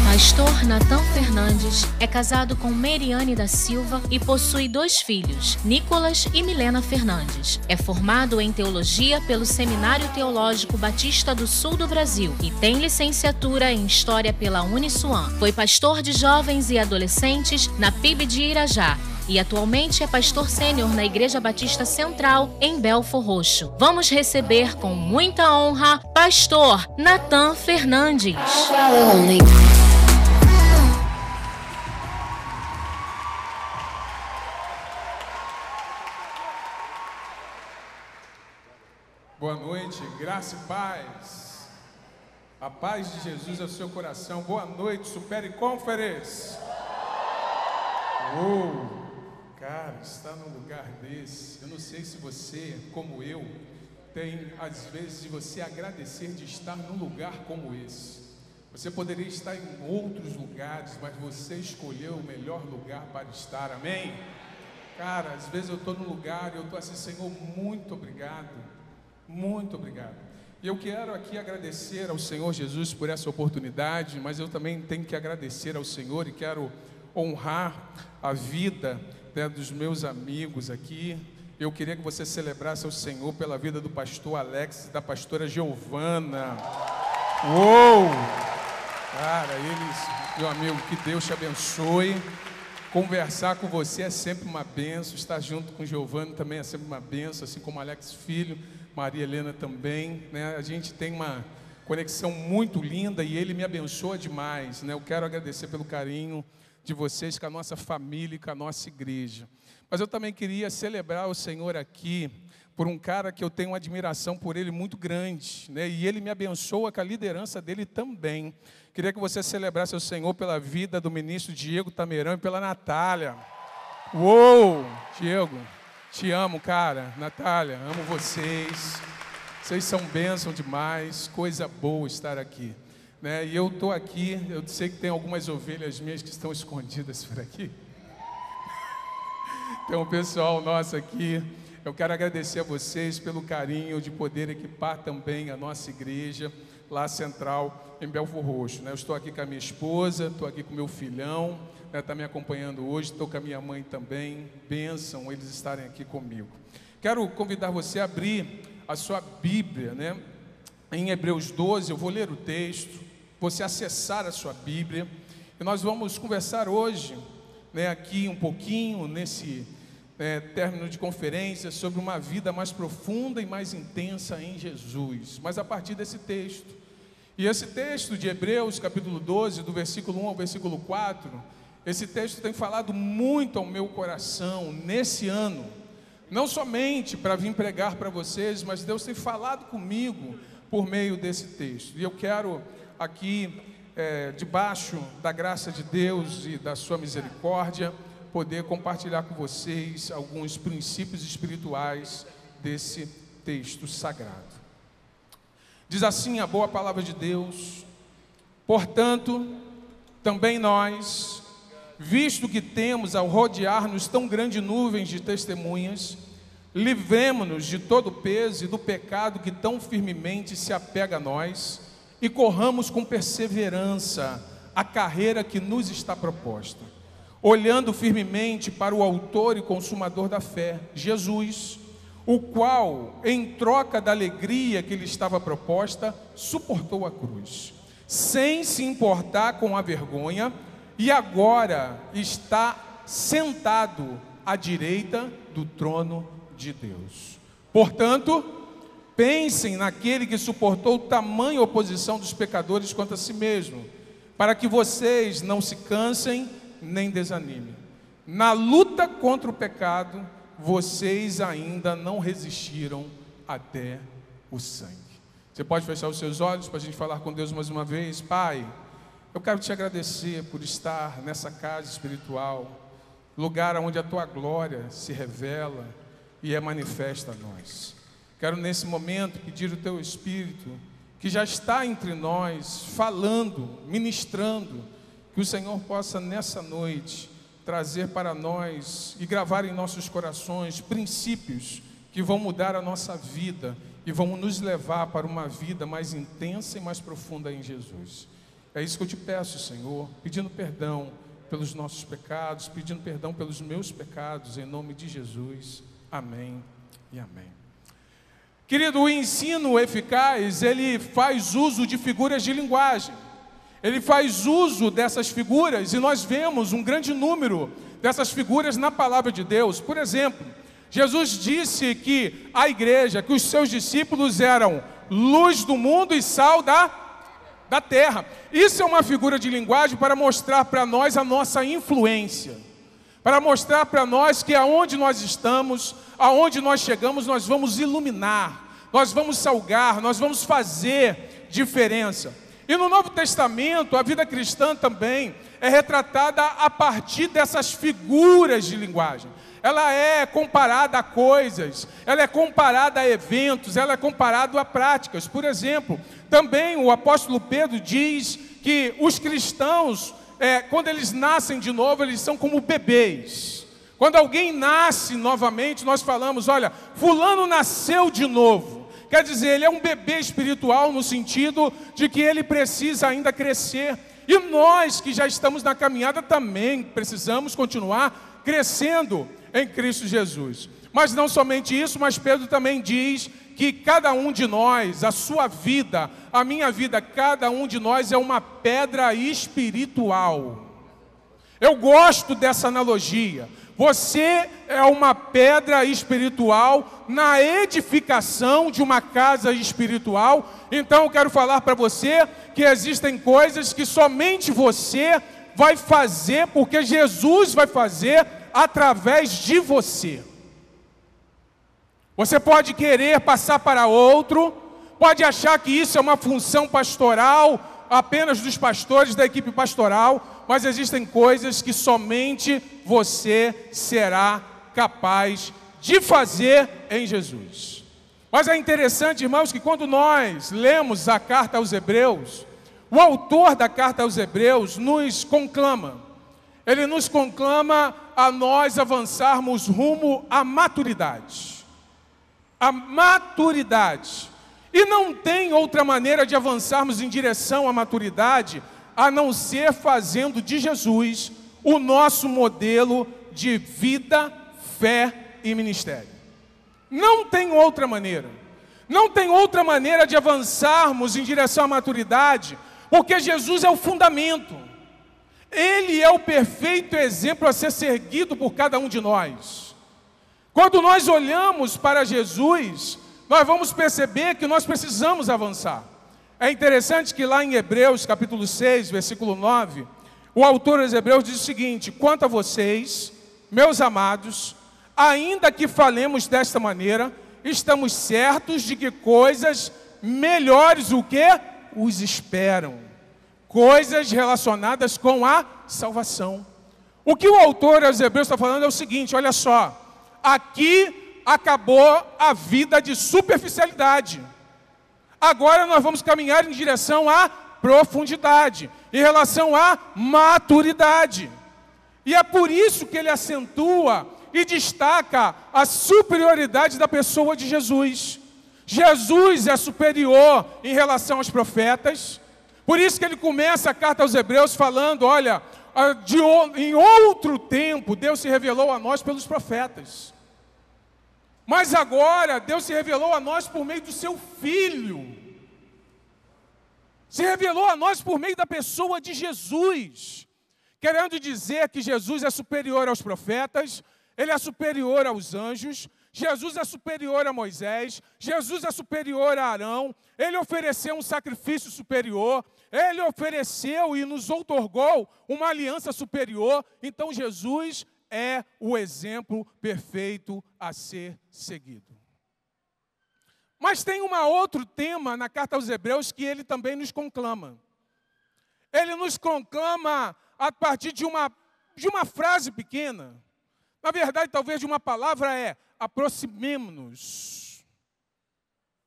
Pastor Natan Fernandes é casado com Meriane da Silva e possui 2 filhos, Nicolas e Milena Fernandes. É formado em teologia pelo Seminário Teológico Batista do Sul do Brasil e tem licenciatura em História pela Uniswan. Foi pastor de jovens e adolescentes na PIB de Irajá e atualmente é pastor sênior na Igreja Batista Central, em Belfor Roxo. Vamos receber com muita honra Pastor Natan Fernandes. Boa noite, graça e paz. A paz de Jesus é o seu coração. Boa noite, Supere Conference. Cara, estar num lugar desse, eu não sei se você, como eu, tem às vezes de você agradecer de estar num lugar como esse. Você poderia estar em outros lugares, mas você escolheu o melhor lugar para estar, amém? Cara, às vezes eu estou num lugar e eu estou assim, Senhor, muito obrigado, muito obrigado. E eu quero aqui agradecer ao Senhor Jesus por essa oportunidade, mas eu também tenho que agradecer ao Senhor e quero honrar a vida, né, dos meus amigos aqui. Eu queria que você celebrasse ao Senhor pela vida do pastor Alex e da pastora Giovana. Cara, eles, meu amigo, que Deus te abençoe. Conversar com você é sempre uma benção. Estar junto com Giovana também é sempre uma benção, assim como Alex filho, Maria Helena também, né? A gente tem uma conexão muito linda e ele me abençoa demais, né? Eu quero agradecer pelo carinho de vocês com a nossa família e com a nossa igreja. Mas eu também queria celebrar o Senhor aqui por um cara que eu tenho uma admiração por ele muito grande, né? E ele me abençoa com a liderança dele também. Queria que você celebrasse o Senhor pela vida do ministro Diego Tamerão e pela Natália. Diego, te amo, cara. Natália, amo vocês. Vocês são bênção demais, coisa boa estar aqui, né? E eu estou aqui, eu sei que tem algumas ovelhas minhas que estão escondidas por aqui. Tem um pessoal nosso aqui. Eu quero agradecer a vocês pelo carinho de poder equipar também a nossa igreja lá central em Belfor Roxo, né? Eu estou aqui com a minha esposa, estou aqui com o meu filhão, né? Está me acompanhando hoje, estou com a minha mãe também. Bênção eles estarem aqui comigo. Quero convidar você a abrir a sua Bíblia, né? Em Hebreus 12, eu vou ler o texto, você acessar a sua Bíblia, e nós vamos conversar hoje, né, aqui um pouquinho, nesse término de conferência, sobre uma vida mais profunda e mais intensa em Jesus, mas a partir desse texto. E esse texto de Hebreus, capítulo 12, do versículo 1 ao versículo 4, esse texto tem falado muito ao meu coração nesse ano, não somente para vir pregar para vocês, mas Deus tem falado comigo por meio desse texto. E eu quero aqui, debaixo da graça de Deus e da sua misericórdia, poder compartilhar com vocês alguns princípios espirituais desse texto sagrado. Diz assim a boa palavra de Deus: portanto, também nós, visto que temos ao rodear-nos tão grande nuvens de testemunhas, livremo-nos de todo o peso e do pecado que tão firmemente se apega a nós, e corramos com perseverança a carreira que nos está proposta, olhando firmemente para o autor e consumador da fé, Jesus, o qual, em troca da alegria que lhe estava proposta, suportou a cruz, sem se importar com a vergonha, e agora está sentado à direita do trono de Deus. Portanto, pensem naquele que suportou tamanha oposição dos pecadores contra si mesmo, para que vocês não se cansem nem desanimem. Na luta contra o pecado, vocês ainda não resistiram até o sangue. Você pode fechar os seus olhos para a gente falar com Deus mais uma vez? Pai, eu quero te agradecer por estar nessa casa espiritual, lugar onde a tua glória se revela e é manifesta a nós. Quero nesse momento pedir o teu Espírito, que já está entre nós, falando, ministrando, que o Senhor possa nessa noite trazer para nós e gravar em nossos corações princípios que vão mudar a nossa vida e vão nos levar para uma vida mais intensa e mais profunda em Jesus. É isso que eu te peço, Senhor, pedindo perdão pelos nossos pecados, pedindo perdão pelos meus pecados, em nome de Jesus. Amém e amém. Querido, o ensino eficaz, ele faz uso de figuras de linguagem. Ele faz uso dessas figuras e nós vemos um grande número dessas figuras na palavra de Deus. Por exemplo, Jesus disse que a igreja, que os seus discípulos eram luz do mundo e sal da terra. Isso é uma figura de linguagem para mostrar para nós a nossa influência. Para mostrar para nós que aonde nós estamos, aonde nós chegamos, nós vamos iluminar, nós vamos salgar, nós vamos fazer diferença. E no Novo Testamento, a vida cristã também é retratada a partir dessas figuras de linguagem. Ela é comparada a coisas, ela é comparada a eventos, ela é comparada a práticas. Por exemplo, também o apóstolo Pedro diz que os cristãos, quando eles nascem de novo, eles são como bebês. Quando alguém nasce novamente, nós falamos, olha, fulano nasceu de novo. Quer dizer, ele é um bebê espiritual no sentido de que ele precisa ainda crescer. E nós que já estamos na caminhada também precisamos continuar crescendo em Cristo Jesus. Mas não somente isso, mas Pedro também diz que cada um de nós, a sua vida, a minha vida, cada um de nós é uma pedra espiritual. Eu gosto dessa analogia. Você é uma pedra espiritual na edificação de uma casa espiritual. Então eu quero falar para você que existem coisas que somente você vai fazer, porque Jesus vai fazer através de você. Você pode querer passar para outro, pode achar que isso é uma função pastoral, apenas dos pastores, da equipe pastoral, mas existem coisas que somente você será capaz de fazer em Jesus. Mas é interessante, irmãos, que quando nós lemos a carta aos Hebreus, o autor da carta aos Hebreus nos conclama. Ele nos conclama a nós avançarmos rumo à maturidade. A maturidade. E não tem outra maneira de avançarmos em direção à maturidade a não ser fazendo de Jesus o nosso modelo de vida, fé e ministério. Não tem outra maneira. Não tem outra maneira de avançarmos em direção à maturidade, porque Jesus é o fundamento. Ele é o perfeito exemplo a ser seguido por cada um de nós. Quando nós olhamos para Jesus, nós vamos perceber que nós precisamos avançar. É interessante que lá em Hebreus, capítulo 6, versículo 9, o autor dos Hebreus diz o seguinte: quanto a vocês, meus amados, ainda que falemos desta maneira, estamos certos de que coisas melhores o que os esperam. Coisas relacionadas com a salvação. O que o autor aos Hebreus está falando é o seguinte, olha só, aqui acabou a vida de superficialidade. Agora nós vamos caminhar em direção à profundidade, em relação à maturidade. E é por isso que ele acentua e destaca a superioridade da pessoa de Jesus. Jesus é superior em relação aos profetas. Por isso que ele começa a carta aos Hebreus falando, olha, em outro tempo Deus se revelou a nós pelos profetas. Mas agora Deus se revelou a nós por meio do seu Filho. Se revelou a nós por meio da pessoa de Jesus. Querendo dizer que Jesus é superior aos profetas, Ele é superior aos anjos, Jesus é superior a Moisés, Jesus é superior a Arão, Ele ofereceu um sacrifício superior, Ele ofereceu e nos outorgou uma aliança superior. Então Jesus é o exemplo perfeito a ser seguido. Mas tem um outro tema na carta aos Hebreus que ele também nos conclama. Ele nos conclama a partir de uma frase pequena. Na verdade, talvez de uma palavra aproximemo-nos.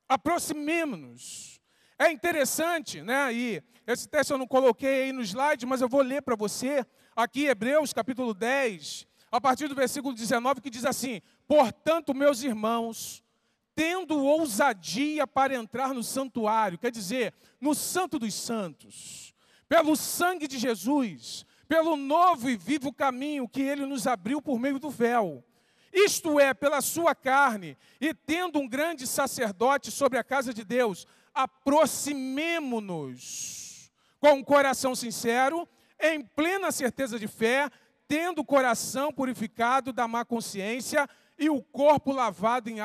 Aproximemo-nos. É interessante, né? E esse texto eu não coloquei aí no slide, mas eu vou ler para você aqui Hebreus capítulo 10, a partir do versículo 19, que diz assim: portanto, meus irmãos, tendo ousadia para entrar no santuário, quer dizer, no Santo dos Santos, pelo sangue de Jesus, pelo novo e vivo caminho que Ele nos abriu por meio do véu. Isto é, pela sua carne, e tendo um grande sacerdote sobre a casa de Deus, aproximemo-nos com um coração sincero, em plena certeza de fé, tendo o coração purificado da má consciência e o corpo lavado em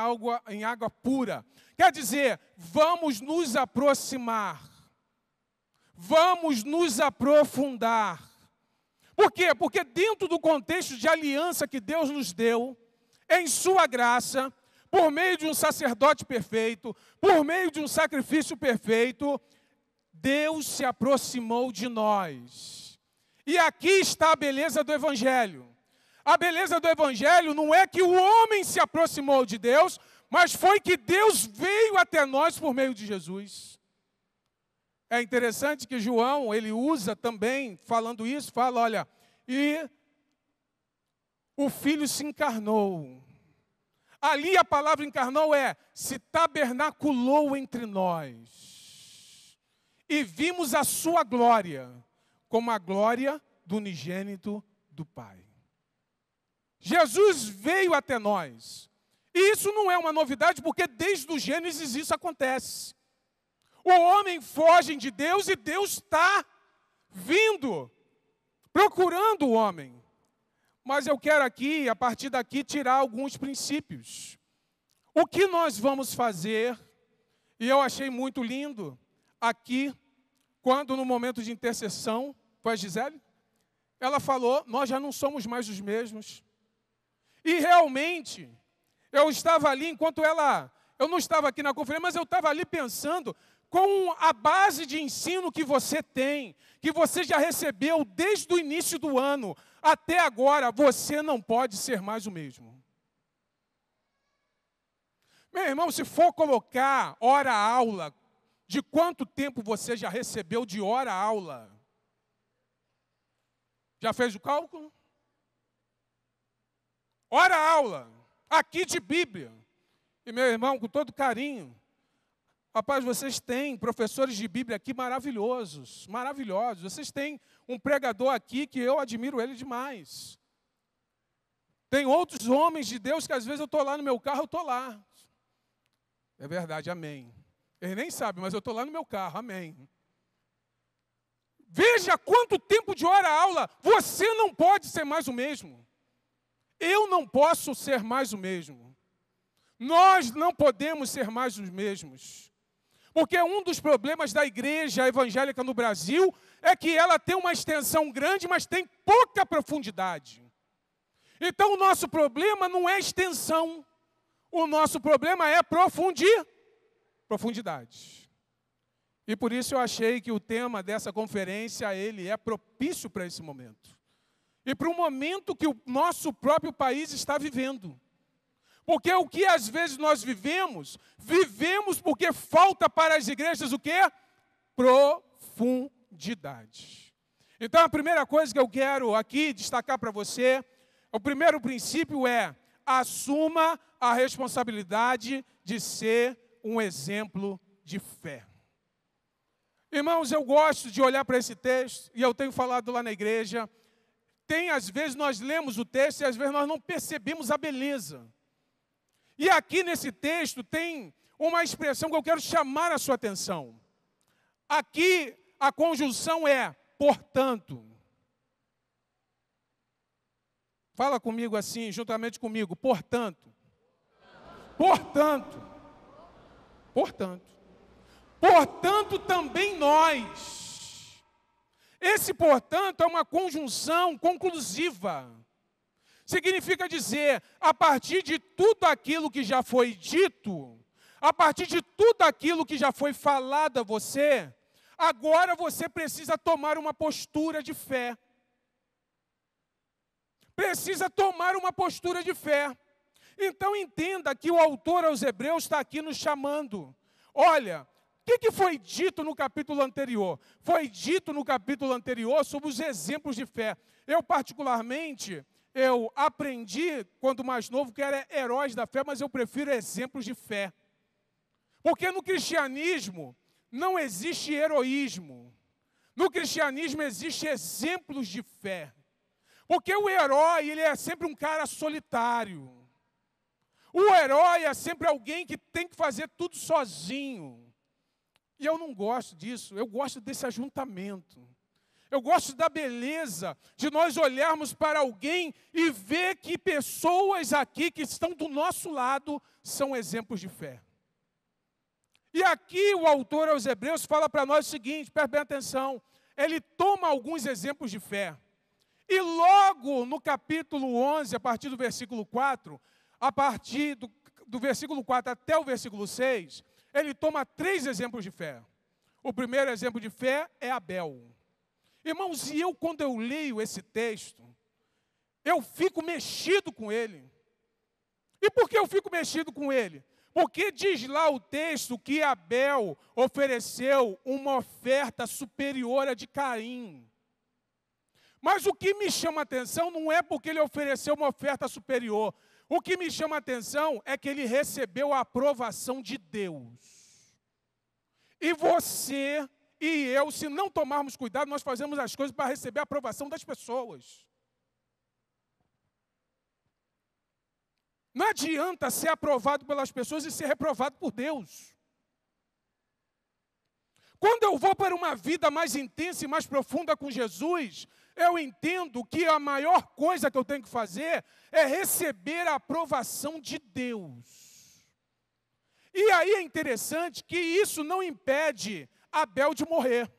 água pura. Quer dizer, vamos nos aproximar, vamos nos aprofundar. Por quê? Porque dentro do contexto de aliança que Deus nos deu, em sua graça, por meio de um sacerdote perfeito, por meio de um sacrifício perfeito, Deus se aproximou de nós. E aqui está a beleza do Evangelho. A beleza do Evangelho não é que o homem se aproximou de Deus, mas foi que Deus veio até nós por meio de Jesus. É interessante que João, ele usa também, falando isso, fala, olha, e o Filho se encarnou. Ali a palavra encarnou se tabernaculou entre nós. E vimos a sua glória, como a glória do unigênito do Pai. Jesus veio até nós. E isso não é uma novidade, porque desde o Gênesis isso acontece. O homem foge de Deus e Deus está vindo, procurando o homem. Mas eu quero aqui, a partir daqui, tirar alguns princípios. O que nós vamos fazer, e eu achei muito lindo, aqui, quando no momento de intercessão, foi a Gisele, ela falou, nós já não somos mais os mesmos. E realmente, eu estava ali, eu não estava aqui na conferência, mas eu estava ali pensando, com a base de ensino que você tem, que você já recebeu desde o início do ano, até agora, você não pode ser mais o mesmo. Meu irmão, se for colocar hora-aula, de quanto tempo você já recebeu de hora-aula? Já fez o cálculo? Hora-aula, aqui de Bíblia. E meu irmão, com todo carinho, rapaz, vocês têm professores de Bíblia aqui maravilhosos, maravilhosos. Vocês têm um pregador aqui que eu admiro ele demais. Tem outros homens de Deus que às vezes eu estou lá no meu carro, eu estou lá. É verdade, amém. Eles nem sabem, mas eu estou lá no meu carro, amém. Veja quanto tempo de hora-aula, você não pode ser mais o mesmo. Eu não posso ser mais o mesmo. Nós não podemos ser mais os mesmos. Porque um dos problemas da igreja evangélica no Brasil é que ela tem uma extensão grande, mas tem pouca profundidade. Então o nosso problema não é extensão. O nosso problema é profundidade. E por isso eu achei que o tema dessa conferência, ele é propício para esse momento. E para o momento que o nosso próprio país está vivendo. Porque o que às vezes nós vivemos porque falta para as igrejas o quê? Profundidade. Então a primeira coisa que eu quero aqui destacar para você, o primeiro princípio é: assuma a responsabilidade de ser um exemplo de fé. Irmãos, eu gosto de olhar para esse texto, e eu tenho falado lá na igreja, às vezes nós lemos o texto e às vezes nós não percebemos a beleza. E aqui nesse texto tem uma expressão que eu quero chamar a sua atenção. Aqui a conjunção é portanto. Fala comigo assim, juntamente comigo, portanto. Portanto. Portanto. Portanto também nós. Esse portanto é uma conjunção conclusiva. Significa dizer, a partir de tudo aquilo que já foi dito, a partir de tudo aquilo que já foi falado a você, agora você precisa tomar uma postura de fé. Precisa tomar uma postura de fé. Então entenda que o autor aos Hebreus está aqui nos chamando. Olha, o que foi dito no capítulo anterior? Foi dito no capítulo anterior sobre os exemplos de fé. Eu particularmente, eu aprendi, quando mais novo, que era heróis da fé, mas eu prefiro exemplos de fé. Porque no cristianismo não existe heroísmo. No cristianismo existem exemplos de fé. Porque o herói, ele é sempre um cara solitário. O herói é sempre alguém que tem que fazer tudo sozinho. E eu não gosto disso, eu gosto desse ajuntamento. Eu gosto da beleza de nós olharmos para alguém e ver que pessoas aqui que estão do nosso lado são exemplos de fé. E aqui o autor aos Hebreus fala para nós o seguinte, preste bem atenção, ele toma alguns exemplos de fé. E logo no capítulo 11, a partir do versículo 4, a partir do versículo 4 até o versículo 6, ele toma 3 exemplos de fé. O primeiro exemplo de fé é Abel. Irmãos, e quando eu leio esse texto, eu fico mexido com ele. E por que eu fico mexido com ele? Porque diz lá o texto que Abel ofereceu uma oferta superior à de Caim. Mas o que me chama a atenção não é porque ele ofereceu uma oferta superior. O que me chama a atenção é que ele recebeu a aprovação de Deus. E você e eu, se não tomarmos cuidado, nós fazemos as coisas para receber a aprovação das pessoas. Não adianta ser aprovado pelas pessoas e ser reprovado por Deus. Quando eu vou para uma vida mais intensa e mais profunda com Jesus, eu entendo que a maior coisa que eu tenho que fazer é receber a aprovação de Deus. E aí é interessante que isso não impede Abel de morrer.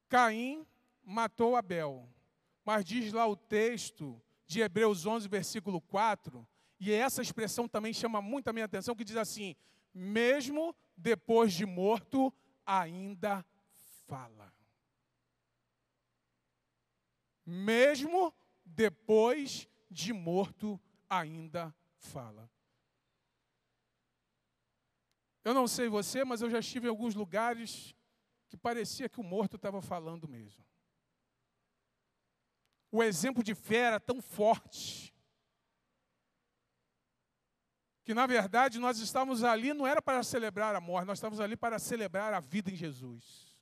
Caim matou Abel. Mas diz lá o texto de Hebreus 11, versículo 4, e essa expressão também chama muito a minha atenção, que diz assim, mesmo depois de morto, ainda fala. Mesmo depois de morto, ainda fala. Eu não sei você, mas eu já estive em alguns lugares que parecia que o morto estava falando mesmo. O exemplo de fé era tão forte que, na verdade, nós estávamos ali, não era para celebrar a morte, nós estávamos ali para celebrar a vida em Jesus.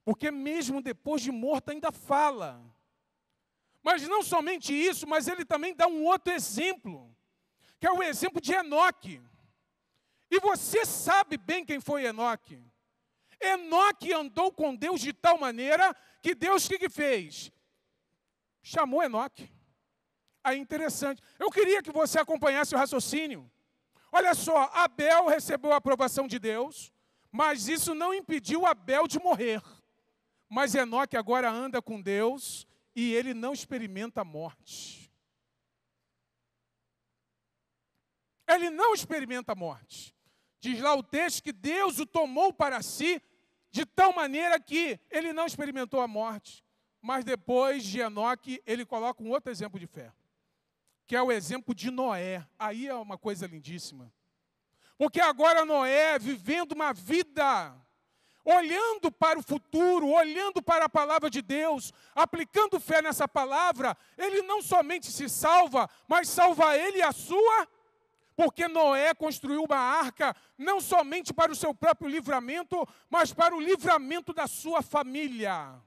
Porque mesmo depois de morto ainda fala. Mas não somente isso, mas ele também dá um outro exemplo, que é o exemplo de Enoque. E você sabe bem quem foi Enoque. Enoque andou com Deus de tal maneira que Deus o que fez? Chamou Enoque. Aí interessante. Eu queria que você acompanhasse o raciocínio. Olha só, Abel recebeu a aprovação de Deus, mas isso não impediu Abel de morrer. Mas Enoque agora anda com Deus e ele não experimenta a morte. Ele não experimenta a morte. Diz lá o texto que Deus o tomou para si de tal maneira que ele não experimentou a morte. Mas depois de Enoque, ele coloca um outro exemplo de fé, que é o exemplo de Noé. Aí é uma coisa lindíssima. Porque agora Noé, vivendo uma vida, olhando para o futuro, olhando para a palavra de Deus, aplicando fé nessa palavra, ele não somente se salva, mas salva ele e a sua. Porque Noé construiu uma arca não somente para o seu próprio livramento, mas para o livramento da sua família.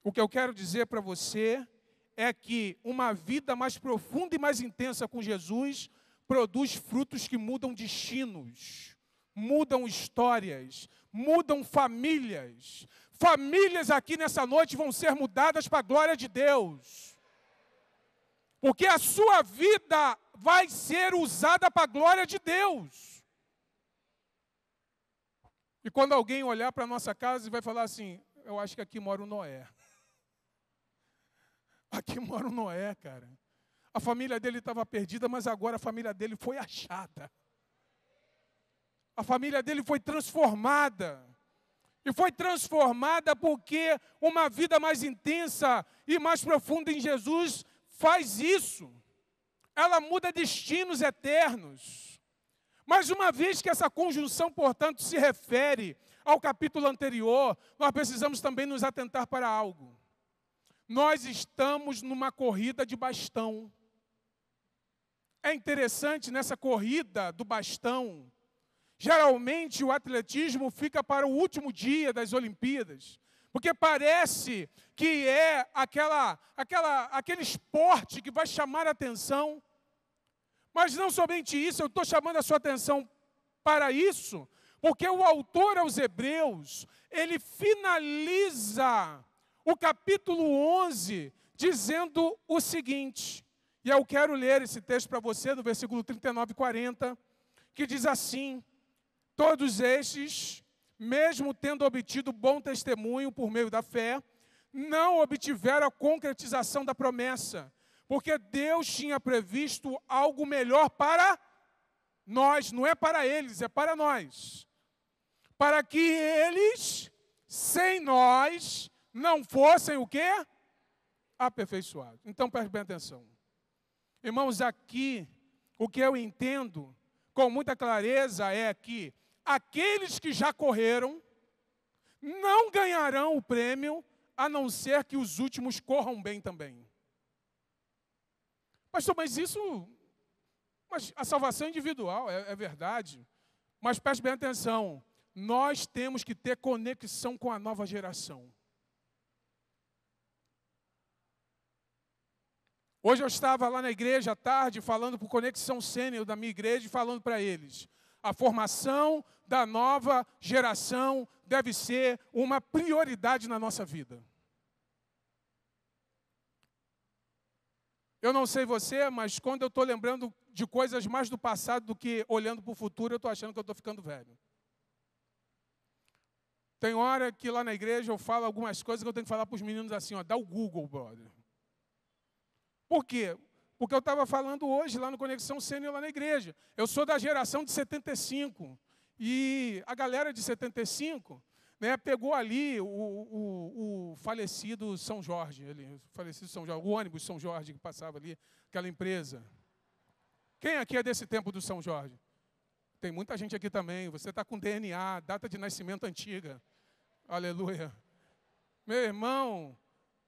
O que eu quero dizer para você é que uma vida mais profunda e mais intensa com Jesus produz frutos que mudam destinos, mudam histórias, mudam famílias. Famílias aqui nessa noite vão ser mudadas para a glória de Deus. Porque a sua vida vai ser usada para a glória de Deus. E quando alguém olhar para a nossa casa e vai falar assim, eu acho que aqui mora o Noé. Aqui mora o Noé, cara. A família dele estava perdida, mas agora a família dele foi achada. A família dele foi transformada. E foi transformada porque uma vida mais intensa e mais profunda em Jesus faz isso. Ela muda destinos eternos. Mas uma vez que essa conjunção, portanto, se refere ao capítulo anterior, nós precisamos também nos atentar para algo. Nós estamos numa corrida de bastão. É interessante, nessa corrida do bastão, geralmente o atletismo fica para o último dia das Olimpíadas, porque parece que é aquele esporte que vai chamar a atenção. Mas não somente isso, eu estou chamando a sua atenção para isso, porque o autor aos Hebreus, ele finaliza o capítulo 11 dizendo o seguinte, e eu quero ler esse texto para você, do versículo 39 e 40, que diz assim: todos estes, mesmo tendo obtido bom testemunho por meio da fé, não obtiveram a concretização da promessa, porque Deus tinha previsto algo melhor para nós, não é para eles, é para nós. Para que eles, sem nós, não fossem o quê? Aperfeiçoados. Então, preste bem atenção. Irmãos, aqui, o que eu entendo com muita clareza é que aqueles que já correram não ganharão o prêmio, a não ser que os últimos corram bem também. Pastor, mas a salvação é individual, é verdade. Mas preste bem atenção, nós temos que ter conexão com a nova geração. Hoje eu estava lá na igreja à tarde, falando para o Conexão Sênior da minha igreja, falando para eles, a formação da nova geração deve ser uma prioridade na nossa vida. Eu não sei você, mas quando eu estou lembrando de coisas mais do passado do que olhando para o futuro, eu estou achando que eu estou ficando velho. Tem hora que lá na igreja eu falo algumas coisas que eu tenho que falar para os meninos assim, ó, dá o Google, brother. Por quê? Porque eu estava falando hoje lá no Conexão Sênior, lá na igreja. Eu sou da geração de 75. E a galera de 75, né, pegou ali o falecido São Jorge, o ônibus São Jorge que passava ali, aquela empresa. Quem aqui é desse tempo do São Jorge? Tem muita gente aqui também. Você está com DNA, data de nascimento antiga. Aleluia. Meu irmão,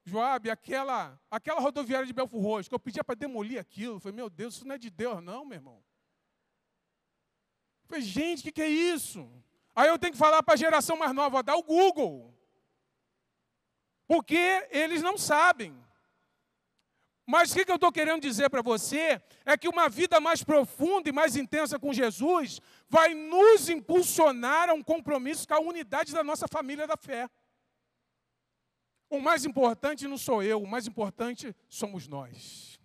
Joabe, aquela rodoviária de Belford Roxo, que eu pedia para demolir aquilo. Eu falei, meu Deus, isso não é de Deus não, meu irmão. Eu falei, gente, o que é isso? Aí eu tenho que falar para a geração mais nova, dá o Google. Porque eles não sabem. Mas o que eu estou querendo dizer para você é que uma vida mais profunda e mais intensa com Jesus vai nos impulsionar a um compromisso com a unidade da nossa família da fé. O mais importante não sou eu, o mais importante somos nós.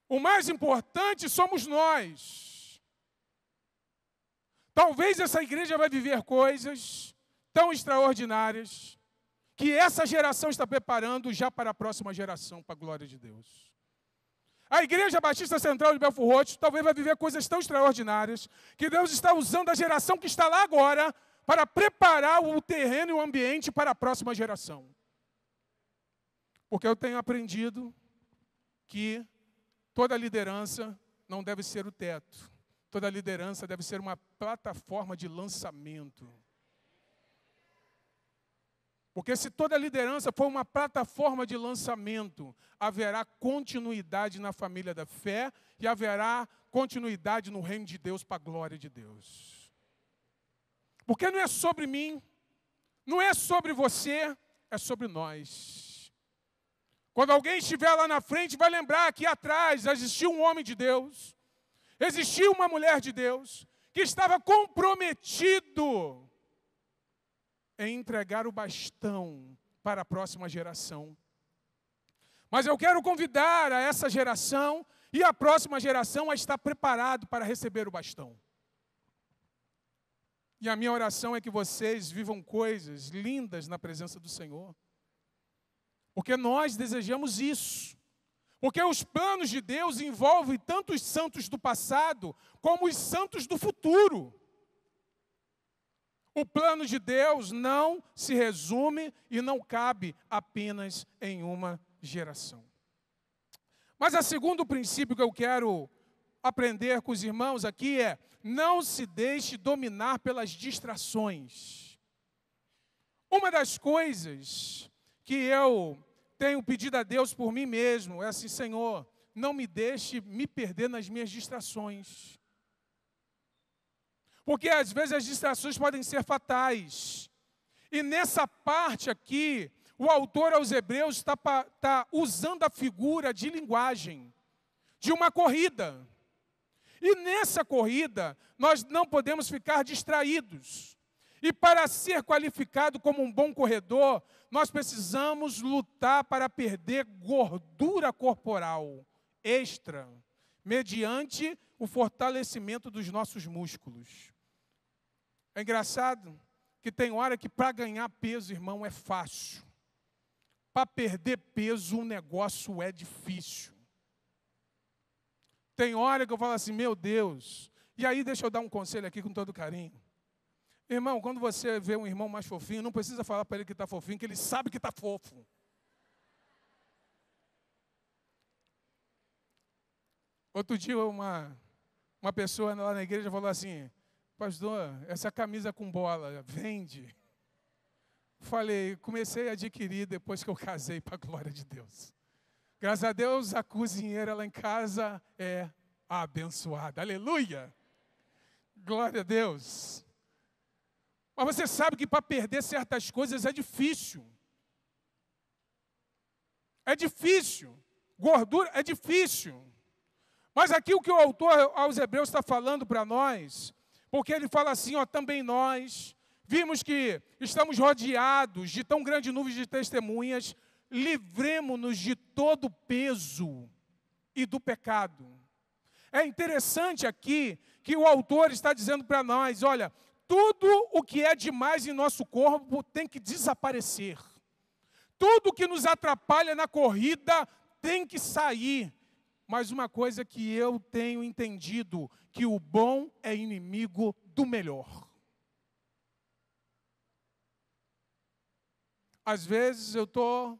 O mais importante somos nós. Talvez essa igreja vai viver coisas tão extraordinárias que essa geração está preparando já para a próxima geração, para a glória de Deus. A Igreja Batista Central de Belford Roxo talvez vai viver coisas tão extraordinárias que Deus está usando a geração que está lá agora para preparar o terreno e o ambiente para a próxima geração. Porque eu tenho aprendido que toda liderança não deve ser o teto. Toda liderança deve ser uma plataforma de lançamento. Porque se toda liderança for uma plataforma de lançamento, haverá continuidade na família da fé e haverá continuidade no reino de Deus para a glória de Deus. Porque não é sobre mim, não é sobre você, é sobre nós. Quando alguém estiver lá na frente, vai lembrar que atrás existiu um homem de Deus, existiu uma mulher de Deus, que estava comprometido em entregar o bastão para a próxima geração. Mas eu quero convidar a essa geração e a próxima geração a estar preparado para receber o bastão. E a minha oração é que vocês vivam coisas lindas na presença do Senhor. Porque nós desejamos isso. Porque os planos de Deus envolvem tanto os santos do passado como os santos do futuro. O plano de Deus não se resume e não cabe apenas em uma geração. Mas o segundo princípio que eu quero aprender com os irmãos aqui é: não se deixe dominar pelas distrações. Uma das coisas que eu tenho pedido a Deus por mim mesmo é assim: Senhor, não me deixe me perder nas minhas distrações. Porque às vezes as distrações podem ser fatais. E nessa parte aqui, o autor aos Hebreus está usando a figura de linguagem de uma corrida. E nessa corrida, nós não podemos ficar distraídos. E para ser qualificado como um bom corredor, nós precisamos lutar para perder gordura corporal extra, mediante o fortalecimento dos nossos músculos. É engraçado que tem hora que para ganhar peso, irmão, é fácil. Para perder peso, o negócio é difícil. Tem hora que eu falo assim: meu Deus. E aí, deixa eu dar um conselho aqui com todo carinho. Irmão, quando você vê um irmão mais fofinho, não precisa falar para ele que está fofinho, que ele sabe que está fofo. Outro dia, uma pessoa lá na igreja falou assim: pastor, essa camisa com bola, vende? Falei, comecei a adquirir depois que eu casei, para a glória de Deus. Graças a Deus, a cozinheira lá em casa é abençoada. Aleluia! Glória a Deus. Mas você sabe que para perder certas coisas é difícil. É difícil. Gordura é difícil. Mas aqui o que o autor aos Hebreus está falando para nós, porque ele fala assim, ó, também nós vimos que estamos rodeados de tão grande nuvem de testemunhas, livremo-nos de todo o peso e do pecado. É interessante aqui que o autor está dizendo para nós, olha, tudo o que é demais em nosso corpo tem que desaparecer. Tudo que nos atrapalha na corrida tem que sair. Mas uma coisa que eu tenho entendido, que o bom é inimigo do melhor. Às vezes eu estou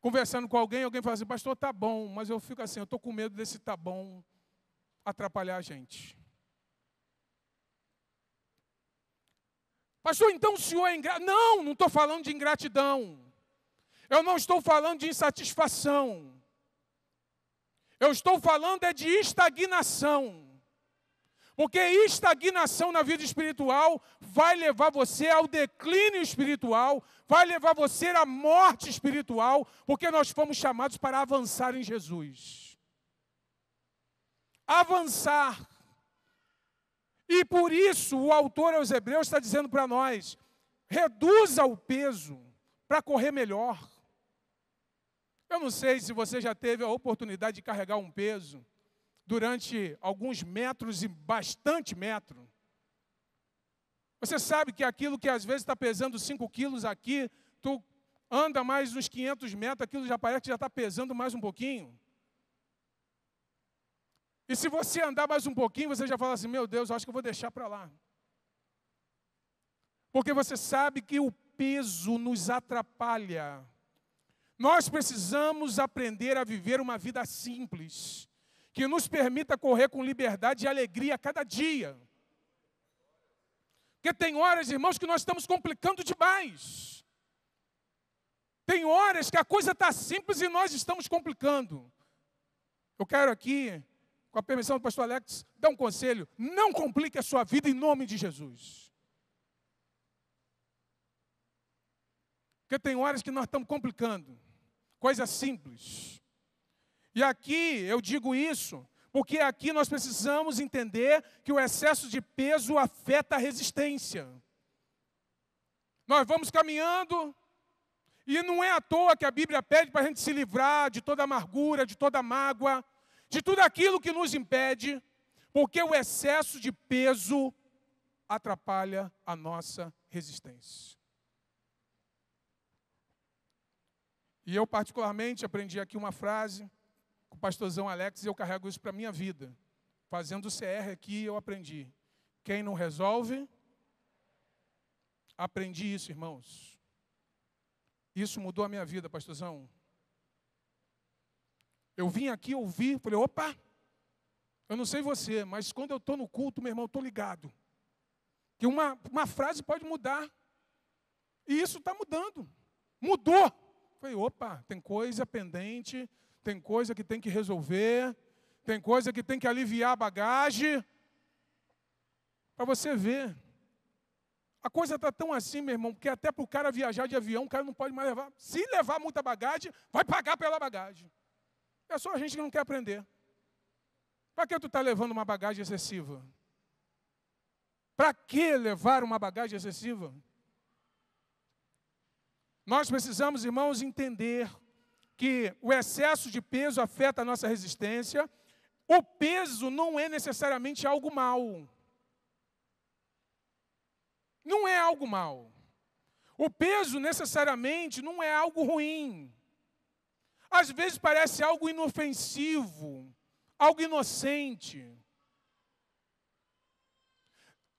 conversando com alguém fala assim, pastor, tá bom, mas eu fico assim, eu estou com medo desse tá bom atrapalhar a gente. Pastor, então o senhor é ingrato? Não estou falando de ingratidão. Eu não estou falando de insatisfação. Eu estou falando é de estagnação. Porque estagnação na vida espiritual vai levar você ao declínio espiritual, vai levar você à morte espiritual, porque nós fomos chamados para avançar em Jesus. Avançar. E por isso o autor aos Hebreus está dizendo para nós, reduza o peso para correr melhor. Eu não sei se você já teve a oportunidade de carregar um peso durante alguns metros e bastante metro. Você sabe que aquilo que às vezes está pesando 5 quilos aqui, tu anda mais uns 500 metros, aquilo já parece que já está pesando mais um pouquinho. E se você andar mais um pouquinho, você já fala assim, meu Deus, eu acho que eu vou deixar para lá. Porque você sabe que o peso nos atrapalha. Nós precisamos aprender a viver uma vida simples, que nos permita correr com liberdade e alegria a cada dia. Porque tem horas, irmãos, que nós estamos complicando demais. Tem horas que a coisa está simples e nós estamos complicando. Eu quero aqui, com a permissão do pastor Alex, dar um conselho. Não complique a sua vida em nome de Jesus. Porque tem horas que nós estamos complicando. Coisa simples. E aqui eu digo isso, porque aqui nós precisamos entender que o excesso de peso afeta a resistência. Nós vamos caminhando, e não é à toa que a Bíblia pede para a gente se livrar de toda amargura, de toda mágoa, de tudo aquilo que nos impede, porque o excesso de peso atrapalha a nossa resistência. E eu particularmente aprendi aqui uma frase com o pastorzão Alex e eu carrego isso para a minha vida. Fazendo o CR aqui eu aprendi. Quem não resolve, aprendi isso, irmãos. Isso mudou a minha vida, pastorzão. Eu vim aqui ouvir, falei, opa, Eu não sei você, mas quando eu estou no culto, meu irmão, eu estou ligado. Que uma frase pode mudar. E isso está mudando. Mudou. Falei, opa, tem coisa pendente, tem coisa que tem que resolver, tem coisa que tem que aliviar a bagagem. Para você ver. A coisa está tão assim, meu irmão, que até para o cara viajar de avião, o cara não pode mais levar. Se levar muita bagagem, vai pagar pela bagagem. É só a gente que não quer aprender. Para que tu está levando uma bagagem excessiva? Para que levar uma bagagem excessiva? Nós precisamos, irmãos, entender que o excesso de peso afeta a nossa resistência. O peso não é necessariamente algo mau. Não é algo mau. O peso necessariamente não é algo ruim. Às vezes parece algo inofensivo, algo inocente.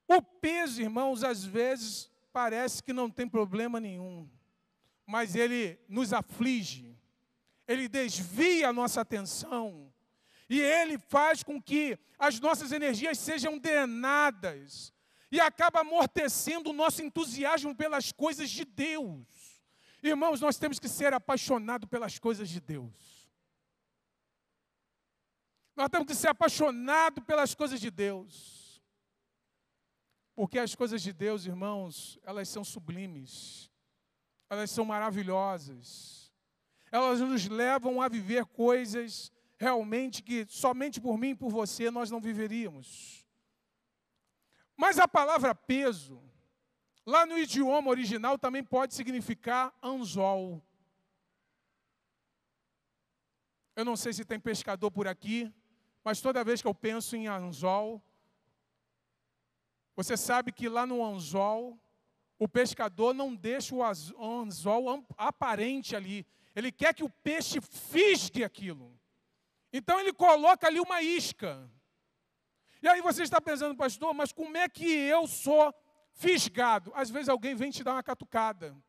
O peso, irmãos, às vezes parece que não tem problema nenhum, mas ele nos aflige, ele desvia a nossa atenção, e ele faz com que as nossas energias sejam drenadas, e acaba amortecendo o nosso entusiasmo pelas coisas de Deus. Irmãos, nós temos que ser apaixonados pelas coisas de Deus. Nós temos que ser apaixonados pelas coisas de Deus. Porque as coisas de Deus, irmãos, elas são sublimes. Elas são maravilhosas. Elas nos levam a viver coisas realmente que somente por mim e por você nós não viveríamos. Mas a palavra peso, lá no idioma original, também pode significar anzol. Eu não sei se tem pescador por aqui, mas toda vez que eu penso em anzol, você sabe que lá no anzol, o pescador não deixa o anzol aparente ali. Ele quer que o peixe fisgue aquilo. Então ele coloca ali uma isca. E aí você está pensando, pastor, mas como é que eu sou fisgado? Às vezes alguém vem te dar uma catucada.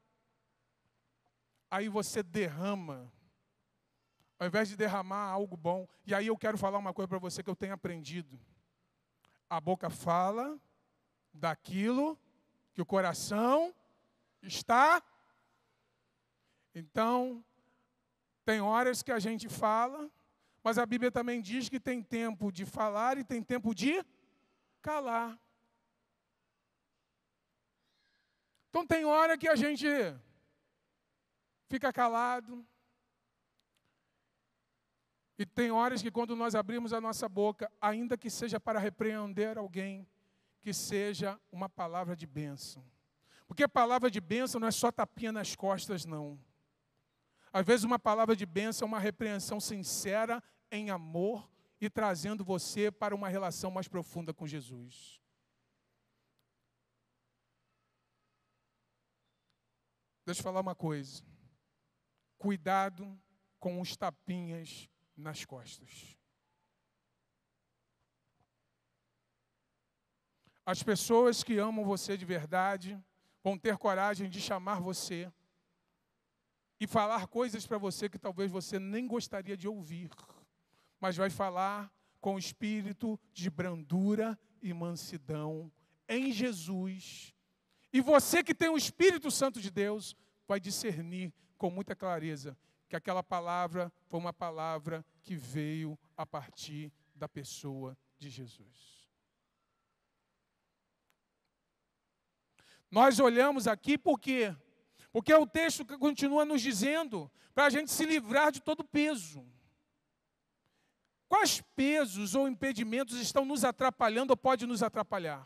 Aí você derrama. Ao invés de derramar algo bom. E aí eu quero falar uma coisa para você que eu tenho aprendido. A boca fala daquilo que o coração está. Então, tem horas que a gente fala, mas a Bíblia também diz que tem tempo de falar e tem tempo de calar. Então tem hora que a gente fica calado. E tem horas que quando nós abrimos a nossa boca, ainda que seja para repreender alguém, que seja uma palavra de bênção. Porque palavra de bênção não é só tapinha nas costas, não. Às vezes uma palavra de bênção é uma repreensão sincera, em amor, e trazendo você para uma relação mais profunda com Jesus. Deixa eu falar uma coisa. Cuidado com os tapinhas nas costas. As pessoas que amam você de verdade vão ter coragem de chamar você e falar coisas para você que talvez você nem gostaria de ouvir, mas vai falar com o espírito de brandura e mansidão em Jesus. E você que tem o Espírito Santo de Deus vai discernir com muita clareza que aquela palavra foi uma palavra que veio a partir da pessoa de Jesus. Nós olhamos aqui por quê? Porque o texto continua nos dizendo para a gente se livrar de todo peso. Quais pesos ou impedimentos estão nos atrapalhando ou podem nos atrapalhar?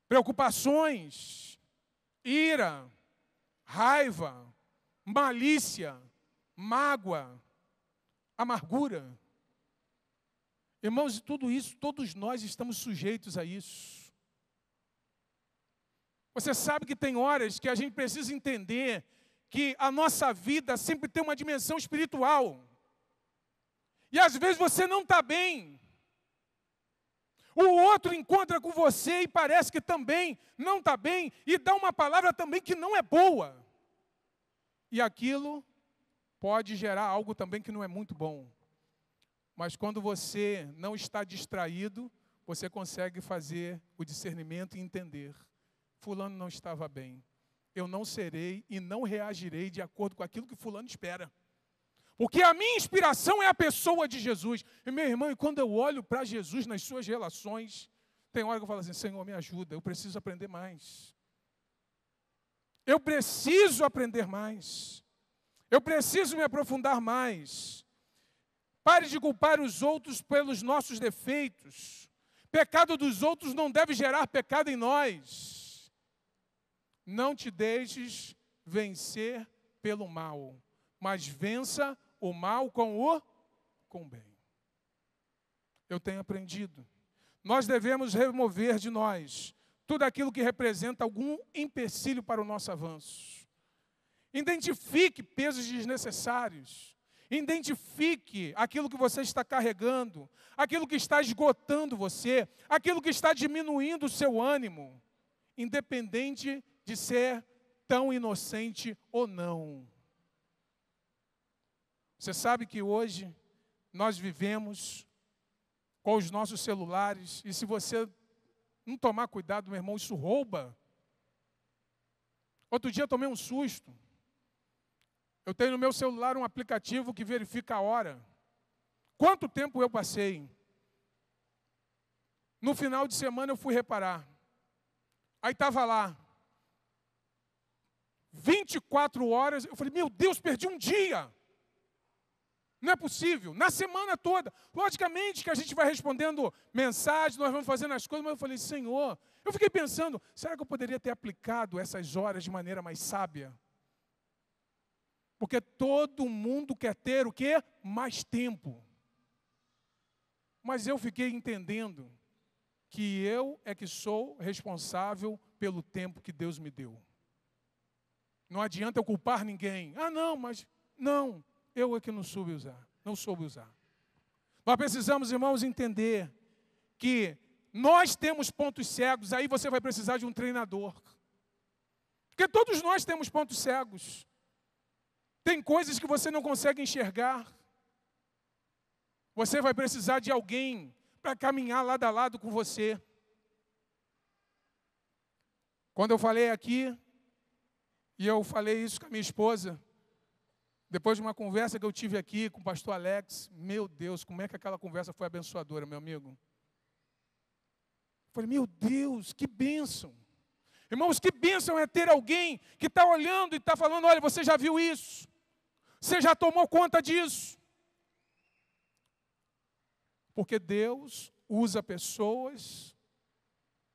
Preocupações, ira, raiva, malícia, mágoa, amargura. Irmãos, tudo isso, todos nós estamos sujeitos a isso. Você sabe que tem horas que a gente precisa entender que a nossa vida sempre tem uma dimensão espiritual. E às vezes você não está bem. O outro encontra com você e parece que também não está bem e dá uma palavra também que não é boa. E aquilo pode gerar algo também que não é muito bom. Mas quando você não está distraído, você consegue fazer o discernimento e entender. Fulano não estava bem. Eu não serei e não reagirei de acordo com aquilo que fulano espera. Porque a minha inspiração é a pessoa de Jesus. E, meu irmão, e quando eu olho para Jesus nas suas relações, tem hora que eu falo assim, Senhor, me ajuda, eu preciso aprender mais. Eu preciso aprender mais. Eu preciso me aprofundar mais. Pare de culpar os outros pelos nossos defeitos. Pecado dos outros não deve gerar pecado em nós. Não te deixes vencer pelo mal, mas vença o mal com o bem. Eu tenho aprendido. Nós devemos remover de nós tudo aquilo que representa algum empecilho para o nosso avanço. Identifique pesos desnecessários. Identifique aquilo que você está carregando, aquilo que está esgotando você, aquilo que está diminuindo o seu ânimo, independente de ser tão inocente ou não. Você sabe que hoje nós vivemos com os nossos celulares, e se você não tomar cuidado, meu irmão, isso rouba. Outro dia eu tomei um susto. Eu tenho no meu celular um aplicativo que verifica a hora. Quanto tempo eu passei? No final de semana eu fui reparar. Aí estava lá. 24 horas. Eu falei, meu Deus, perdi um dia. Não é possível. Na semana toda. Logicamente que a gente vai respondendo mensagens, nós vamos fazendo as coisas, mas eu falei, Senhor, eu fiquei pensando, será que eu poderia ter aplicado essas horas de maneira mais sábia? Porque todo mundo quer ter o quê? Mais tempo. Mas eu fiquei entendendo que eu é que sou responsável pelo tempo que Deus me deu. Não adianta eu culpar ninguém. Ah, não, mas não. Eu é que não soube usar. Não soube usar. Nós precisamos, irmãos, entender que nós temos pontos cegos. Aí você vai precisar de um treinador. Porque todos nós temos pontos cegos. Tem coisas que você não consegue enxergar. Você vai precisar de alguém para caminhar lado a lado com você. Quando eu falei aqui, e eu falei isso com a minha esposa, depois de uma conversa que eu tive aqui com o pastor Alex, meu Deus, como é que aquela conversa foi abençoadora, meu amigo. Eu falei, meu Deus, que bênção. Irmãos, que bênção é ter alguém que está olhando e está falando, olha, você já viu isso? Você já tomou conta disso? Porque Deus usa pessoas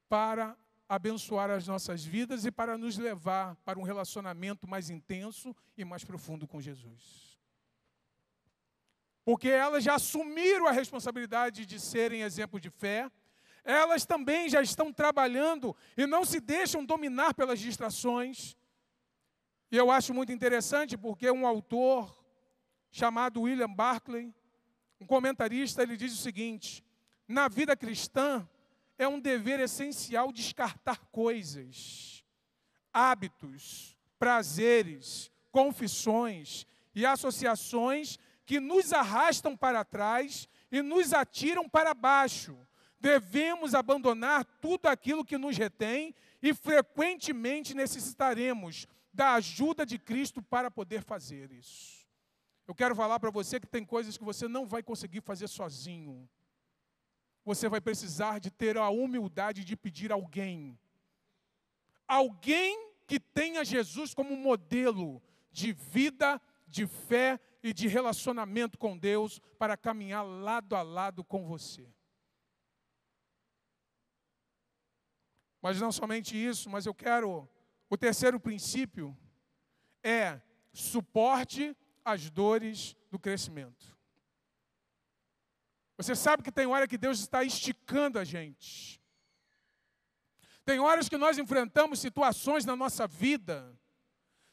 para abençoar as nossas vidas e para nos levar para um relacionamento mais intenso e mais profundo com Jesus. Porque elas já assumiram a responsabilidade de serem exemplo de fé, elas também já estão trabalhando e não se deixam dominar pelas distrações. E eu acho muito interessante porque um autor chamado William Barclay, um comentarista, ele diz o seguinte: na vida cristã é um dever essencial descartar coisas, hábitos, prazeres, confissões e associações que nos arrastam para trás e nos atiram para baixo. Devemos abandonar tudo aquilo que nos retém e frequentemente necessitaremos da ajuda de Cristo para poder fazer isso. Eu quero falar para você que tem coisas que você não vai conseguir fazer sozinho. Você vai precisar de ter a humildade de pedir alguém. Alguém que tenha Jesus como modelo de vida, de fé e de relacionamento com Deus para caminhar lado a lado com você. Mas não somente isso, mas eu quero... O terceiro princípio é suporte às dores do crescimento. Você sabe que tem hora que Deus está esticando a gente. Tem horas que nós enfrentamos situações na nossa vida,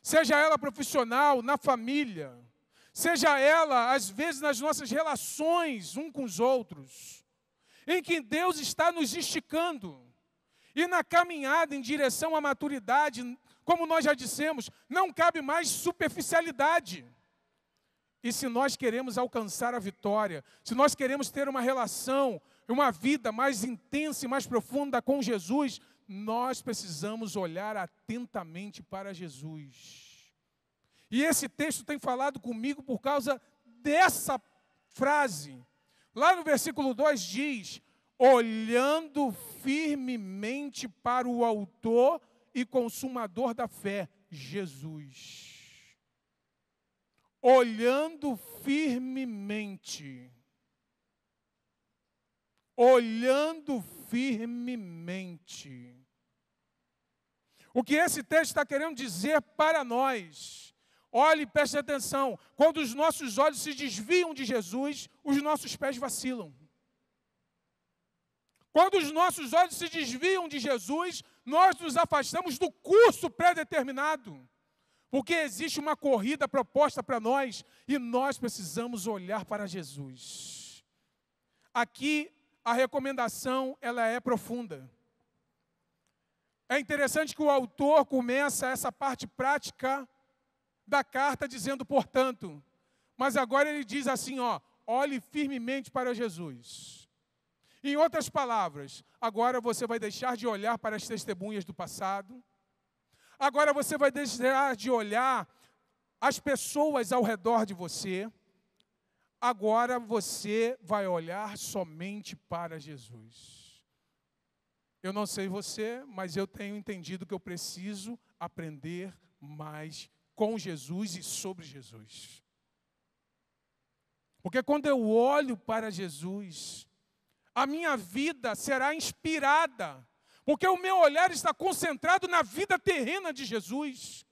seja ela profissional, na família, seja ela, às vezes, nas nossas relações uns com os outros, em que Deus está nos esticando. E na caminhada em direção à maturidade, como nós já dissemos, não cabe mais superficialidade. E se nós queremos alcançar a vitória, se nós queremos ter uma relação, uma vida mais intensa e mais profunda com Jesus, nós precisamos olhar atentamente para Jesus. E esse texto tem falado comigo por causa dessa frase. Lá no versículo 2 diz: olhando firmemente para o autor e consumador da fé, Jesus. Olhando firmemente. Olhando firmemente. O que esse texto está querendo dizer para nós? Olhe e preste atenção. Quando os nossos olhos se desviam de Jesus, os nossos pés vacilam. Quando os nossos olhos se desviam de Jesus, nós nos afastamos do curso pré-determinado. Porque existe uma corrida proposta para nós e nós precisamos olhar para Jesus. Aqui a recomendação ela é profunda. É interessante que o autor começa essa parte prática da carta dizendo, portanto, mas agora ele diz assim, olhe firmemente para Jesus. Em outras palavras, agora você vai deixar de olhar para as testemunhas do passado. Agora você vai deixar de olhar as pessoas ao redor de você. Agora você vai olhar somente para Jesus. Eu não sei você, mas eu tenho entendido que eu preciso aprender mais com Jesus e sobre Jesus. Porque quando eu olho para Jesus, a minha vida será inspirada. Porque o meu olhar está concentrado na vida terrena de Jesus.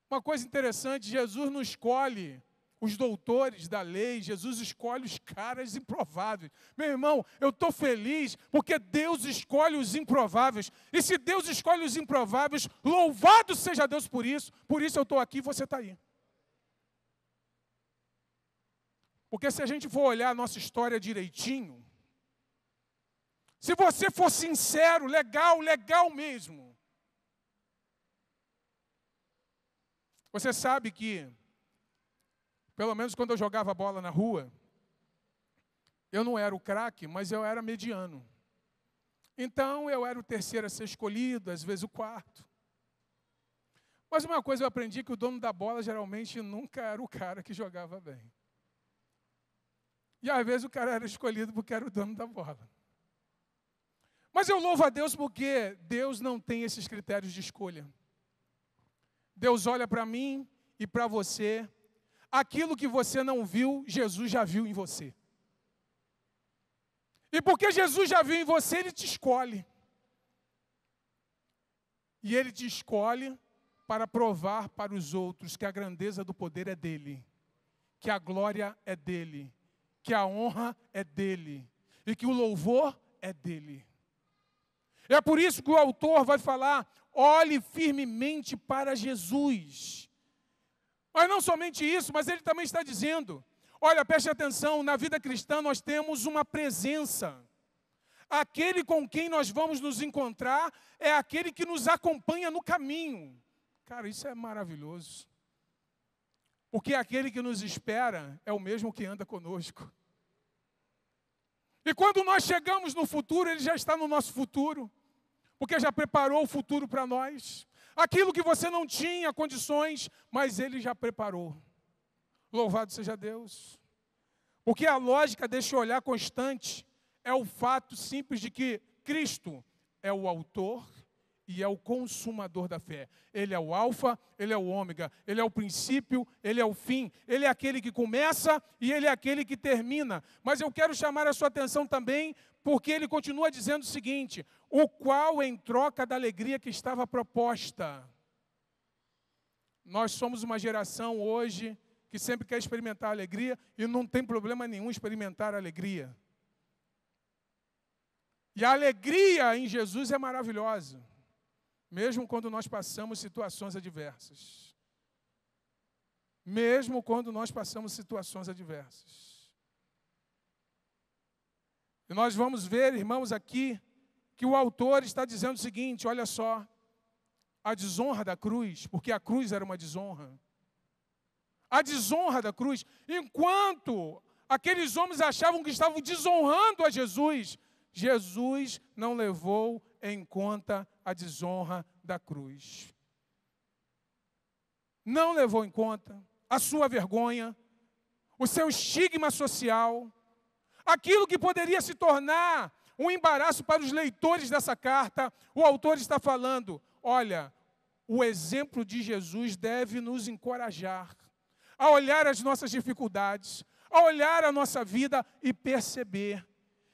Uma coisa interessante, Jesus não escolhe os doutores da lei, Jesus escolhe os caras improváveis. Meu irmão, eu estou feliz porque Deus escolhe os improváveis. E se Deus escolhe os improváveis, louvado seja Deus por isso. Por isso eu estou aqui e você está aí. Porque se a gente for olhar a nossa história direitinho, se você for sincero, legal mesmo, você sabe que, pelo menos quando eu jogava bola na rua, eu não era o craque, mas eu era mediano. Então eu era o terceiro a ser escolhido, às vezes o quarto. Mas uma coisa eu aprendi, que o dono da bola geralmente nunca era o cara que jogava bem. E às vezes o cara era escolhido porque era o dono da bola. Mas eu louvo a Deus porque Deus não tem esses critérios de escolha. Deus olha para mim e para você. Aquilo que você não viu, Jesus já viu em você. E porque Jesus já viu em você, Ele te escolhe. E Ele te escolhe para provar para os outros que a grandeza do poder é dEle, que a glória é dEle, que a honra é dEle e que o louvor é dEle. É por isso que o autor vai falar, olhe firmemente para Jesus. Mas não somente isso, mas ele também está dizendo, olha, preste atenção, na vida cristã nós temos uma presença. Aquele com quem nós vamos nos encontrar é aquele que nos acompanha no caminho. Cara, isso é maravilhoso. Porque aquele que nos espera é o mesmo que anda conosco. E quando nós chegamos no futuro, Ele já está no nosso futuro. Porque já preparou o futuro para nós. Aquilo que você não tinha condições, mas Ele já preparou. Louvado seja Deus. Porque a lógica desse olhar constante é o fato simples de que Cristo é o autor e é o consumador da fé. Ele é o alfa, Ele é o ômega, Ele é o princípio, Ele é o fim. Ele é aquele que começa e Ele é aquele que termina. Mas eu quero chamar a sua atenção também, porque Ele continua dizendo o seguinte, o qual em troca da alegria que estava proposta. Nós somos uma geração hoje que sempre quer experimentar a alegria e não tem problema nenhum experimentar a alegria. E a alegria em Jesus é maravilhosa, mesmo quando nós passamos situações adversas. Mesmo quando nós passamos situações adversas. E nós vamos ver, irmãos, aqui, que o autor está dizendo o seguinte, olha só, a desonra da cruz, porque a cruz era uma desonra. a desonra da cruz. Enquanto aqueles homens achavam que estavam desonrando a Jesus, Jesus não levou em conta a desonra da cruz. Não levou em conta a sua vergonha, o seu estigma social, aquilo que poderia se tornar um embaraço para os leitores dessa carta. O autor está falando, olha, o exemplo de Jesus deve nos encorajar a olhar as nossas dificuldades, a olhar a nossa vida e perceber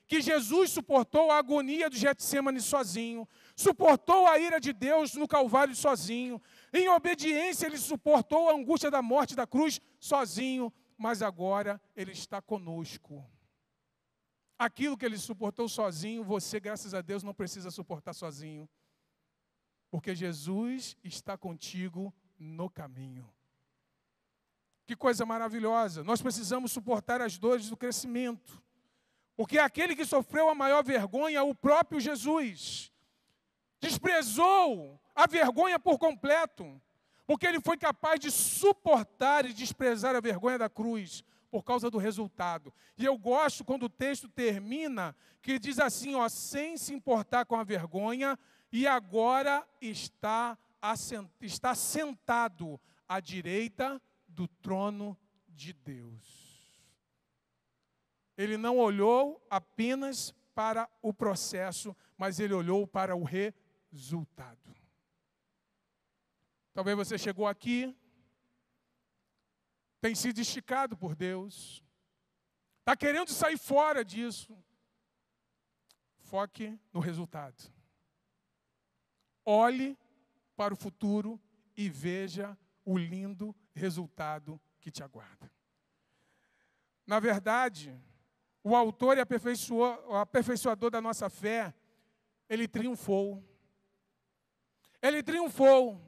que Jesus suportou a agonia do Getsêmani sozinho, suportou a ira de Deus no Calvário sozinho, em obediência ele suportou a angústia da morte da cruz sozinho, mas agora ele está conosco. Aquilo que ele suportou sozinho, você, graças a Deus, não precisa suportar sozinho, porque Jesus está contigo no caminho. Que coisa maravilhosa! Nós precisamos suportar as dores do crescimento, porque aquele que sofreu a maior vergonha, o próprio Jesus, desprezou a vergonha por completo, porque ele foi capaz de suportar e desprezar a vergonha da cruz, por causa do resultado. E eu gosto quando o texto termina, que diz assim, ó, sem se importar com a vergonha, e agora está sentado à direita do trono de Deus. Ele não olhou apenas para o processo, mas ele olhou para o resultado. Talvez você chegou aqui, tem sido esticado por Deus, está querendo sair fora disso. Foque no resultado. Olhe para o futuro e veja o lindo resultado que te aguarda. Na verdade, o autor e aperfeiçoador da nossa fé, ele triunfou. Ele triunfou.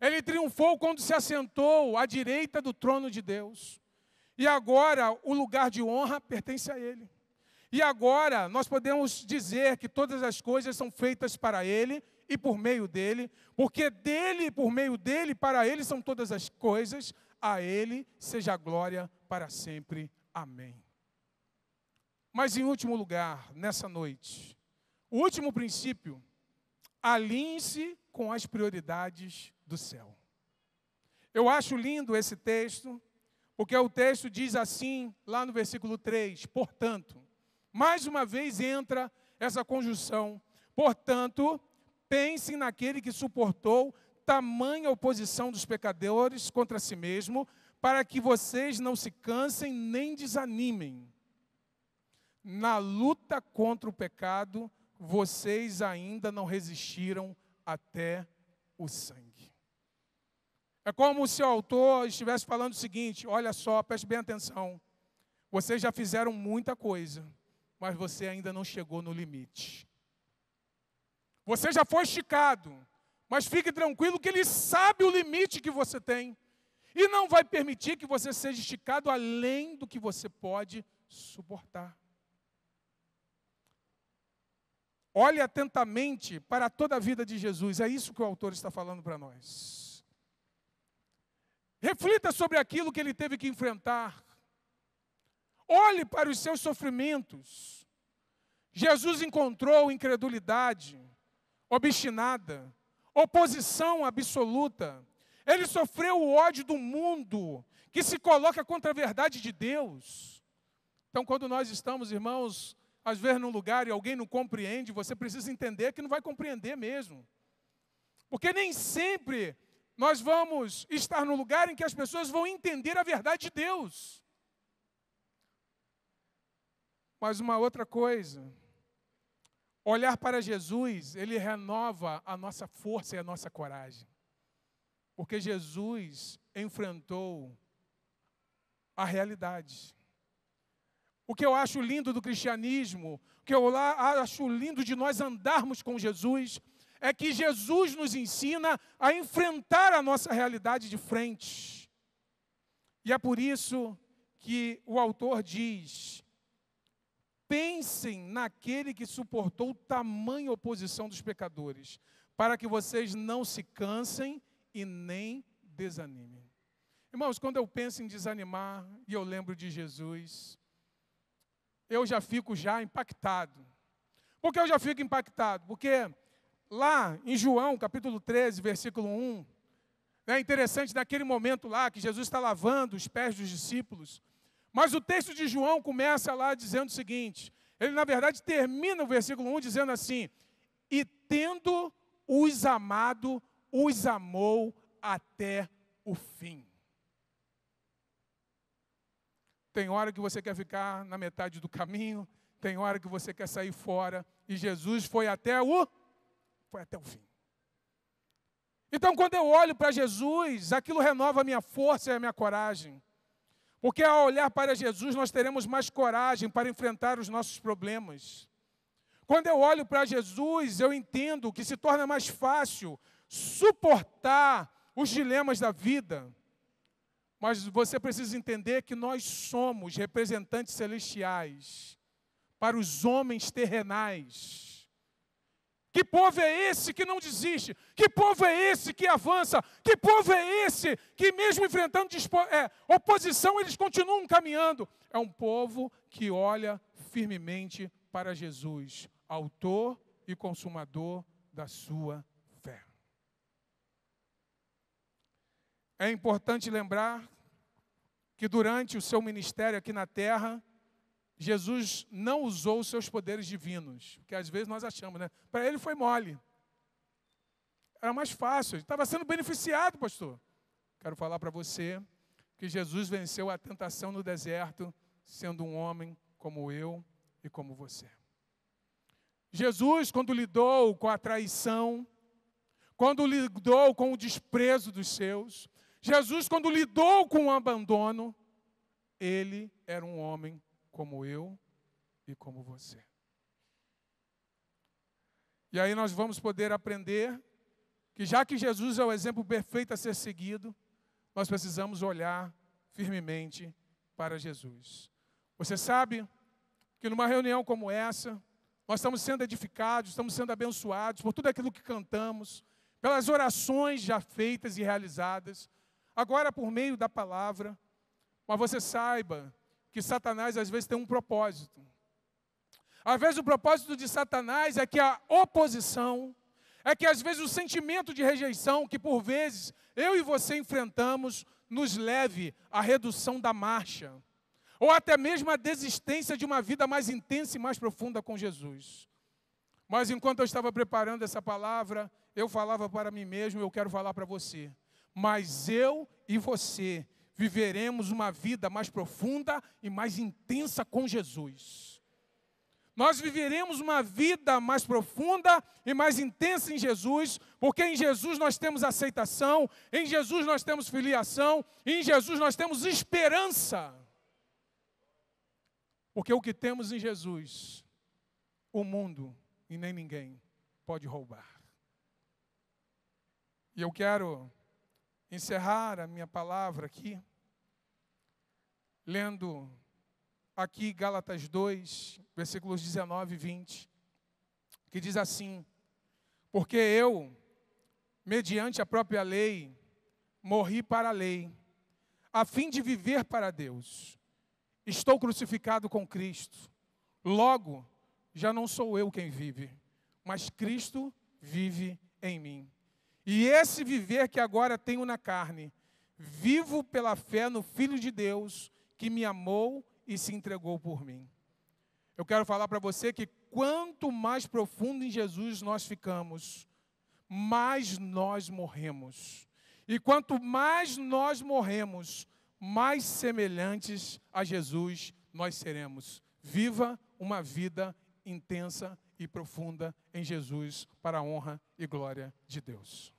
Ele triunfou quando se assentou à direita do trono de Deus. E agora o lugar de honra pertence a Ele. E agora nós podemos dizer que todas as coisas são feitas para Ele e por meio dEle, porque dEle e por meio dEle, para Ele são todas as coisas, a Ele seja a glória para sempre. Amém. Mas em último lugar, nessa noite, o último princípio, alinhe-se com as prioridades do céu. Eu acho lindo esse texto, porque o texto diz assim, lá no versículo 3, portanto, mais uma vez entra essa conjunção, portanto, pensem naquele que suportou tamanha oposição dos pecadores contra si mesmo, para que vocês não se cansem nem desanimem. Na luta contra o pecado, vocês ainda não resistiram até o sangue. É como se o autor estivesse falando o seguinte, olha só, preste bem atenção. Vocês já fizeram muita coisa, mas você ainda não chegou no limite. Você já foi esticado, mas fique tranquilo que Ele sabe o limite que você tem. E não vai permitir que você seja esticado além do que você pode suportar. Olhe atentamente para toda a vida de Jesus. É isso que o autor está falando para nós. Reflita sobre aquilo que ele teve que enfrentar. Olhe para os seus sofrimentos. Jesus encontrou incredulidade obstinada, oposição absoluta. Ele sofreu o ódio do mundo, que se coloca contra a verdade de Deus. Então, quando nós estamos, irmãos, às vezes num lugar e alguém não compreende, você precisa entender que não vai compreender mesmo. Porque nem sempre nós vamos estar no lugar em que as pessoas vão entender a verdade de Deus. Mas uma outra coisa, olhar para Jesus, Ele renova a nossa força e a nossa coragem. Porque Jesus enfrentou a realidade. O que eu acho lindo do cristianismo, o que eu acho lindo de nós andarmos com Jesus, é que Jesus nos ensina a enfrentar a nossa realidade de frente. E é por isso que o autor diz, pensem naquele que suportou tamanha oposição dos pecadores, para que vocês não se cansem e nem desanimem. Irmãos, quando eu penso em desanimar e eu lembro de Jesus, eu já fico impactado. Por que eu já fico impactado? Porque lá em João, capítulo 13, versículo 1, é interessante naquele momento lá que Jesus está lavando os pés dos discípulos. Mas o texto de João começa lá dizendo o seguinte, ele na verdade termina o versículo 1 dizendo assim, e tendo-os amado, os amou até o fim. Tem hora que você quer ficar na metade do caminho, tem hora que você quer sair fora, e Jesus foi até o fim. Então, quando eu olho para Jesus, aquilo renova a minha força e a minha coragem. Porque ao olhar para Jesus, nós teremos mais coragem para enfrentar os nossos problemas. Quando eu olho para Jesus, eu entendo que se torna mais fácil suportar os dilemas da vida. Mas você precisa entender que nós somos representantes celestiais para os homens terrenais. Que povo é esse que não desiste? Que povo é esse que avança? Que povo é esse que mesmo enfrentando oposição, eles continuam caminhando? É um povo que olha firmemente para Jesus, autor e consumador da sua fé. É importante lembrar que durante o seu ministério aqui na terra, Jesus não usou os seus poderes divinos, porque às vezes nós achamos, né? Para ele foi mole. Era mais fácil, ele estava sendo beneficiado, pastor. Quero falar para você que Jesus venceu a tentação no deserto, sendo um homem como eu e como você. Jesus, quando lidou com a traição, quando lidou com o desprezo dos seus, Jesus, quando lidou com o abandono, ele era um homem como eu e como você. E aí nós vamos poder aprender que já que Jesus é o exemplo perfeito a ser seguido, nós precisamos olhar firmemente para Jesus. Você sabe que numa reunião como essa, nós estamos sendo edificados, estamos sendo abençoados por tudo aquilo que cantamos, pelas orações já feitas e realizadas, agora por meio da palavra. Mas você saiba que Satanás às vezes tem um propósito. Às vezes o propósito de Satanás é que a oposição, é que às vezes o sentimento de rejeição que por vezes eu e você enfrentamos nos leve à redução da marcha, ou até mesmo à desistência de uma vida mais intensa e mais profunda com Jesus. Mas enquanto eu estava preparando essa palavra, eu falava para mim mesmo, eu quero falar para você, mas eu e você viveremos uma vida mais profunda e mais intensa com Jesus. Nós viveremos uma vida mais profunda e mais intensa em Jesus, porque em Jesus nós temos aceitação, em Jesus nós temos filiação, e em Jesus nós temos esperança. Porque o que temos em Jesus, o mundo e nem ninguém pode roubar. E eu quero encerrar a minha palavra aqui, lendo aqui Gálatas 2, versículos 19 e 20, que diz assim: porque eu, mediante a própria lei, morri para a lei, a fim de viver para Deus. Estou crucificado com Cristo. Logo, já não sou eu quem vive, mas Cristo vive em mim. E esse viver que agora tenho na carne, vivo pela fé no Filho de Deus, que me amou e se entregou por mim. Eu quero falar para você que quanto mais profundo em Jesus nós ficamos, mais nós morremos. E quanto mais nós morremos, mais semelhantes a Jesus nós seremos. Viva uma vida intensa e profunda em Jesus, para a honra e glória de Deus.